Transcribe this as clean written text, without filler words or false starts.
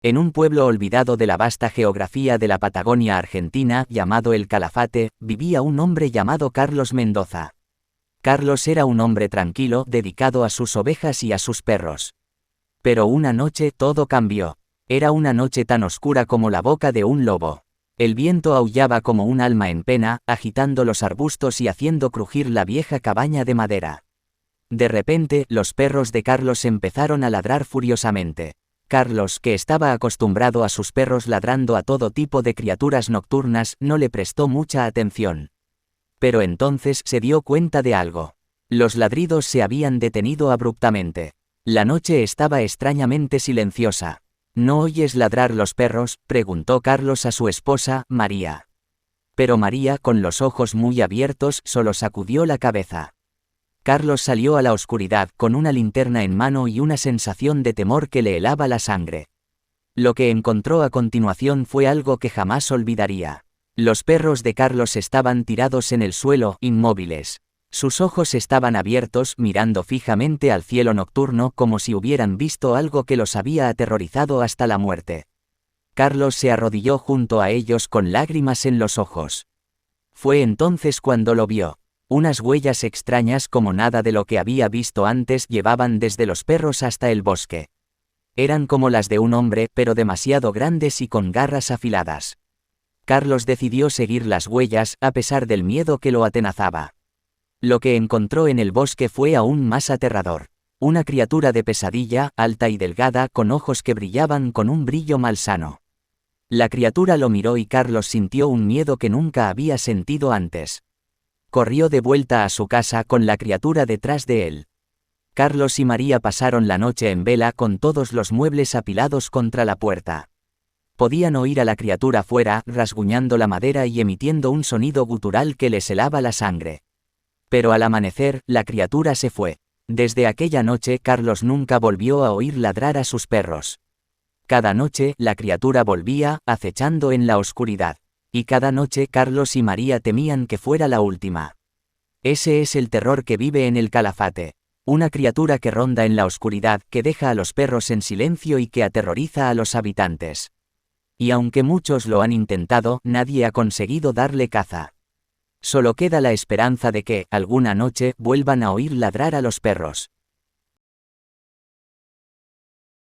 En un pueblo olvidado de la vasta geografía de la Patagonia Argentina, llamado El Calafate, vivía un hombre llamado Carlos Mendoza. Carlos era un hombre tranquilo, dedicado a sus ovejas y a sus perros. Pero una noche todo cambió. Era una noche tan oscura como la boca de un lobo. El viento aullaba como un alma en pena, agitando los arbustos y haciendo crujir la vieja cabaña de madera. De repente, los perros de Carlos empezaron a ladrar furiosamente. Carlos, que estaba acostumbrado a sus perros ladrando a todo tipo de criaturas nocturnas, no le prestó mucha atención. Pero entonces se dio cuenta de algo. Los ladridos se habían detenido abruptamente. La noche estaba extrañamente silenciosa. ¿No oyes ladrar los perros?, preguntó Carlos a su esposa, María. Pero María, con los ojos muy abiertos, solo sacudió la cabeza. Carlos salió a la oscuridad con una linterna en mano y una sensación de temor que le helaba la sangre. Lo que encontró a continuación fue algo que jamás olvidaría. Los perros de Carlos estaban tirados en el suelo, inmóviles. Sus ojos estaban abiertos, mirando fijamente al cielo nocturno como si hubieran visto algo que los había aterrorizado hasta la muerte. Carlos se arrodilló junto a ellos con lágrimas en los ojos. Fue entonces cuando lo vio. Unas huellas extrañas como nada de lo que había visto antes llevaban desde los perros hasta el bosque. Eran como las de un hombre, pero demasiado grandes y con garras afiladas. Carlos decidió seguir las huellas, a pesar del miedo que lo atenazaba. Lo que encontró en el bosque fue aún más aterrador. Una criatura de pesadilla, alta y delgada, con ojos que brillaban con un brillo malsano. La criatura lo miró y Carlos sintió un miedo que nunca había sentido antes. Corrió de vuelta a su casa con la criatura detrás de él. Carlos y María pasaron la noche en vela con todos los muebles apilados contra la puerta. Podían oír a la criatura fuera, rasguñando la madera y emitiendo un sonido gutural que les helaba la sangre. Pero al amanecer, la criatura se fue. Desde aquella noche Carlos nunca volvió a oír ladrar a sus perros. Cada noche, la criatura volvía, acechando en la oscuridad. Y cada noche Carlos y María temían que fuera la última. Ese es el terror que vive en el Calafate. Una criatura que ronda en la oscuridad, que deja a los perros en silencio y que aterroriza a los habitantes. Y aunque muchos lo han intentado, nadie ha conseguido darle caza. Solo queda la esperanza de que, alguna noche, vuelvan a oír ladrar a los perros.